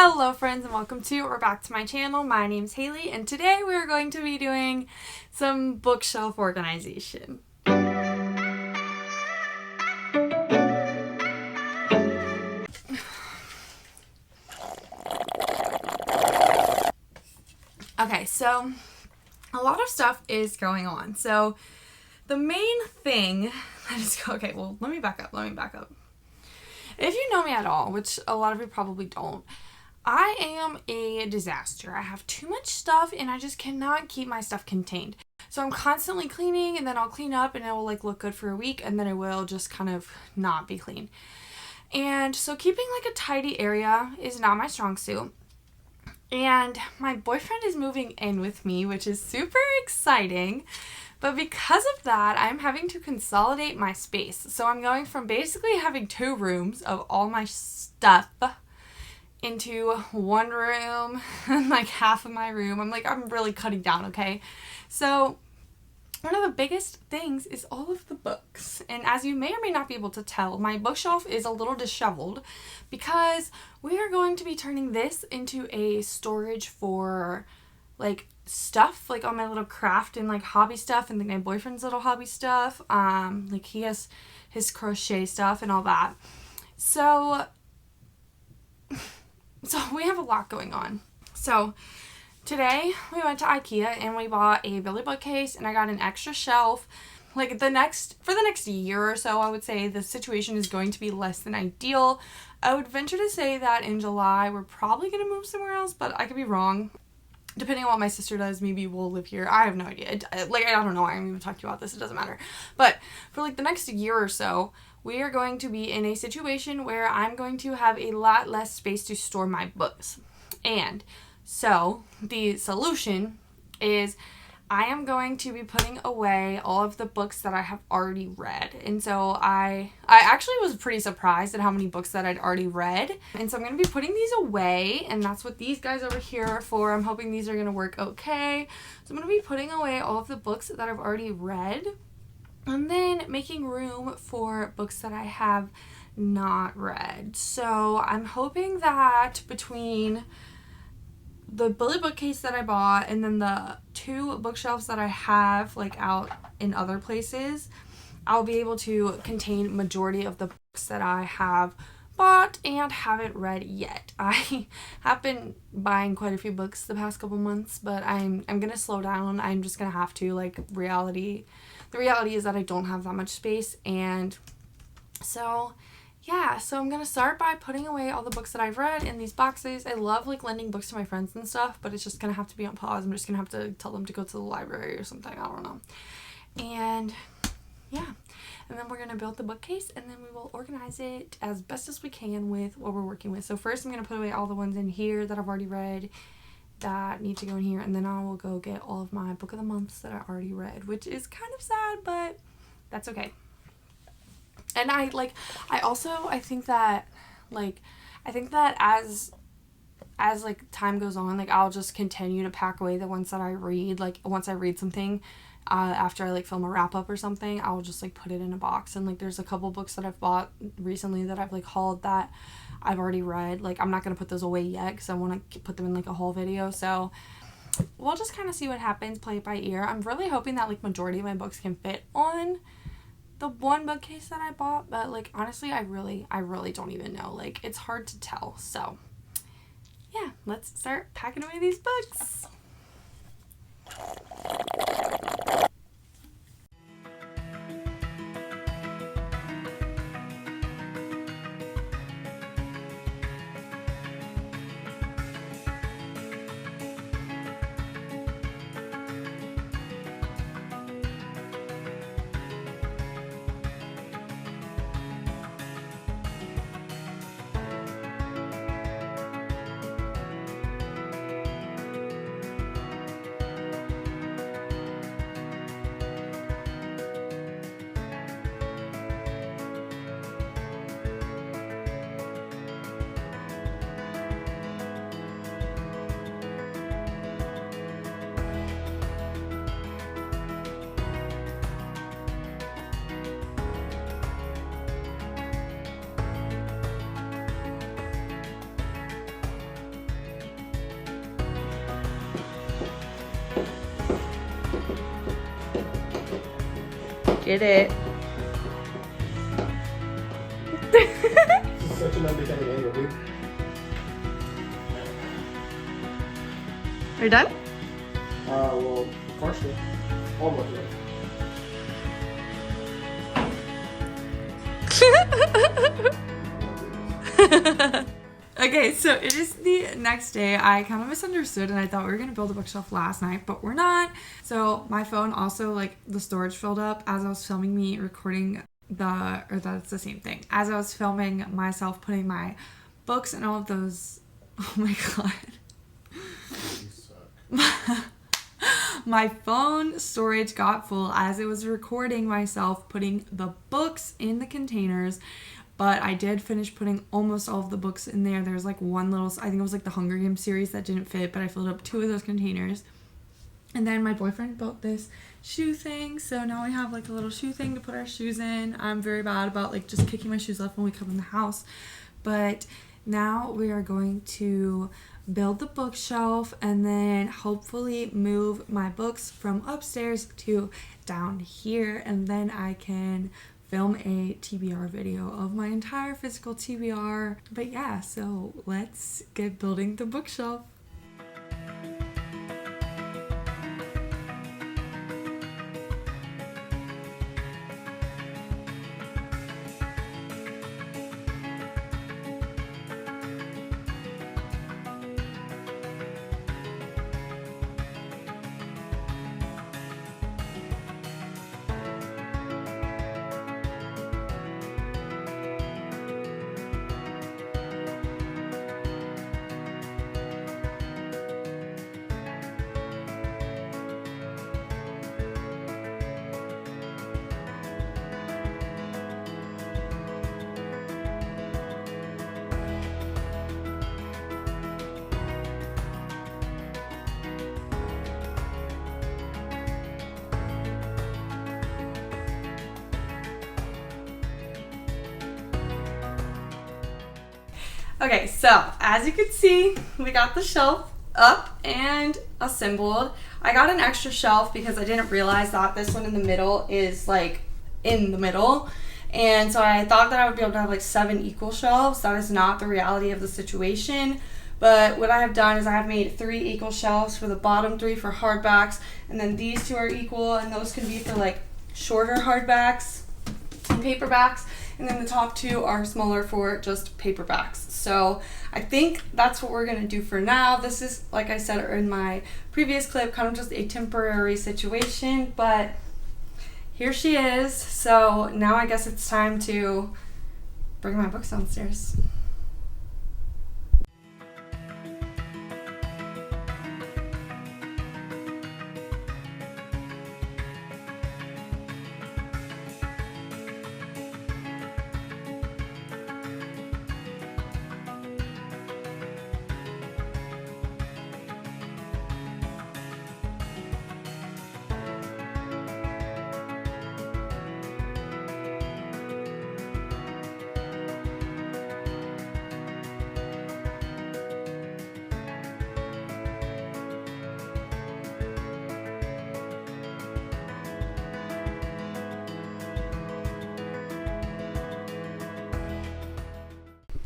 Hello friends and welcome to or back to my channel. My name is Haley and today we're going to be doing some bookshelf organization. Okay, so a lot of stuff is going on. So the main thing that is, okay, well, let me back up. If you know me at all, which a lot of you probably don't, I am a disaster. I have too much stuff and I just cannot keep my stuff contained. So I'm constantly cleaning and then I'll clean up and it will like look good for a week and then it will just kind of not be clean. And so keeping like a tidy area is not my strong suit. And my boyfriend is moving in with me, which is super exciting. But because of that, I'm having to consolidate my space. So I'm going from basically having 2 rooms of all my stuff into 1 room and like half of my room. I'm really cutting down, okay? So one of the biggest things is all of the books. And as you may or may not be able to tell, my bookshelf is a little disheveled because we are going to be turning this into a storage for like stuff, like all my little craft and like hobby stuff and like my boyfriend's little hobby stuff. Like he has his crochet stuff and all that. So we have a lot going on. So today we went to IKEA and we bought a Billy bookcase and I got an extra shelf. Like for the next year or so, I would say the situation is going to be less than ideal. I would venture to say that in July we're probably going to move somewhere else, but I could be wrong. Depending on what my sister does, maybe we'll live here. I have no idea. I don't know why I'm even talking about this. It doesn't matter. But for like the next year or so, we are going to be in a situation where I'm going to have a lot less space to store my books. And so the solution is I am going to be putting away all of the books that I have already read. And so I actually was pretty surprised at how many books that I'd already read. And so I'm going to be putting these away, and that's what these guys over here are for. I'm hoping these are going to work okay. So I'm going to be putting away all of the books that I've already read and then making room for books that I have not read. So I'm hoping that between the Billy bookcase that I bought and then the 2 bookshelves that I have like out in other places, I'll be able to contain majority of the books that I have bought and haven't read yet. I have been buying quite a few books the past couple months, but I'm gonna slow down. I'm just gonna have to, like, the reality is that I don't have that much space. And so yeah, so I'm going to start by putting away all the books that I've read in these boxes. I love like lending books to my friends and stuff, but it's just going to have to be on pause. I'm just going to have to tell them to go to the library or something. I don't know. And yeah, and then we're going to build the bookcase and then we will organize it as best as we can with what we're working with. So first I'm going to put away all the ones in here that I've already read that need to go in here, and then I will go get all of my book of the months that I already read, which is kind of sad, but that's okay. And I think that as like time goes on, like I'll just continue to pack away the ones that I read. Like once I read something, after I like film a wrap up or something, I'll just like put it in a box. And like there's a couple books that I've bought recently that I've like hauled that I've already read. Like I'm not gonna put those away yet because I want to put them in like a haul video. So we'll just kind of see what happens, play it by ear. I'm really hoping that like majority of my books can fit on the 1 bookcase that I bought, but like honestly I really don't even know. Like it's hard to tell. So yeah, let's start packing away these books. get it. This is such an unbecoming angle, dude. Are you done? Well, partially. Almost done. Okay, so it is the next day. I kind of misunderstood and I thought we were going to build a bookshelf last night, but we're not. So my phone also, like, the storage filled up as I was filming me recording that's the same thing. As I was filming myself putting my books and all of those, oh my god. You suck. My phone storage got full as it was recording myself putting the books in the containers, but I did finish putting almost all of the books in there. There's like one little, I think it was like the Hunger Games series that didn't fit, but I filled up 2 of those containers. And then my boyfriend built this shoe thing, so now we have like a little shoe thing to put our shoes in. I'm very bad about like just kicking my shoes off when we come in the house, but now we are going to build the bookshelf and then hopefully move my books from upstairs to down here, and then I can film a TBR video of my entire physical TBR. But yeah, so let's get building the bookshelf. Okay, so as you can see, we got the shelf up and assembled. I got an extra shelf because I didn't realize that this one in the middle is like in the middle. And so I thought that I would be able to have like 7 equal shelves. That is not the reality of the situation. But what I have done is I have made 3 equal shelves for the bottom 3 for hardbacks. And then these 2 are equal, and those can be for like shorter hardbacks and paperbacks. And then the top 2 are smaller for just paperbacks. So I think that's what we're going to do for now. This is, like I said in my previous clip, kind of just a temporary situation, but here she is. So now I guess it's time to bring my books downstairs.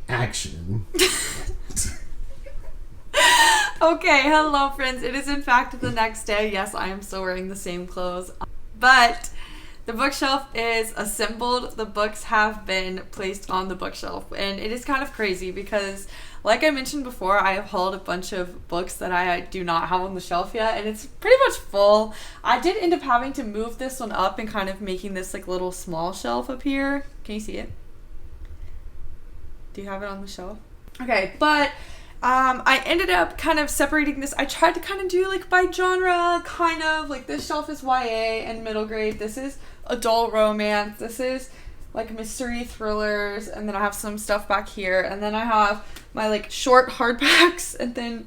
Action. Okay, hello friends. It is in fact the next day. Yes, I am still wearing the same clothes. But the bookshelf is assembled. The books have been placed on the bookshelf. And it is kind of crazy because, like I mentioned before, I have hauled a bunch of books that I do not have on the shelf yet. And it's pretty much full. I did end up having to move this one up and kind of making this like little small shelf up here. Can you see it? Do you have it on the shelf? Okay, but I ended up kind of separating this. I tried to kind of do like by genre, kind of like this shelf is YA and middle grade. This is adult romance. This is like mystery thrillers. And then I have some stuff back here. And then I have my like short hardbacks and then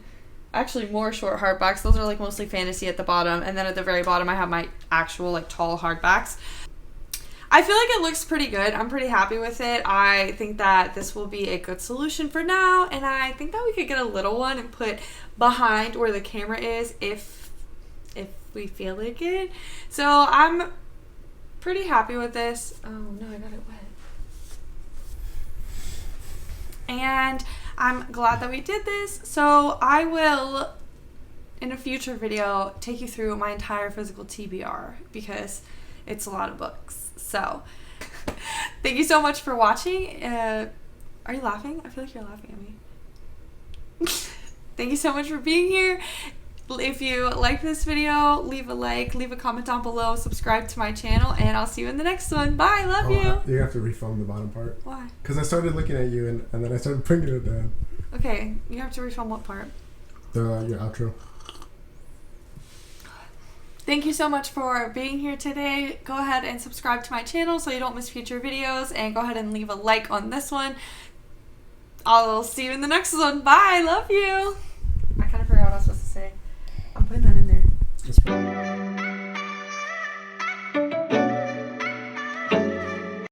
actually more short hardbacks. Those are like mostly fantasy at the bottom. And then at the very bottom, I have my actual like tall hardbacks. I feel like it looks pretty good. I'm pretty happy with it. I think that this will be a good solution for now, and I think that we could get a little one and put behind where the camera is if we feel like it. So I'm pretty happy with this. Oh no, I got it wet. And I'm glad that we did this. So I will, in a future video, take you through my entire physical TBR because it's a lot of books. So thank you so much for watching. Are you laughing? I feel like you're laughing at me. Thank you so much for being here. If you like this video, leave a like, leave a comment down below, subscribe to my channel, and I'll see you in the next one. Bye, love you. You have to refilm the bottom part. Why? Because I started looking at you and then I started bringing it down. Okay, you have to refilm what part? Your outro. Thank you so much for being here today. Go ahead and subscribe to my channel so you don't miss future videos, and go ahead and leave a like on this one. I'll see you in the next one. Bye, love you. I kind of forgot what I was supposed to say. I'm putting that in there.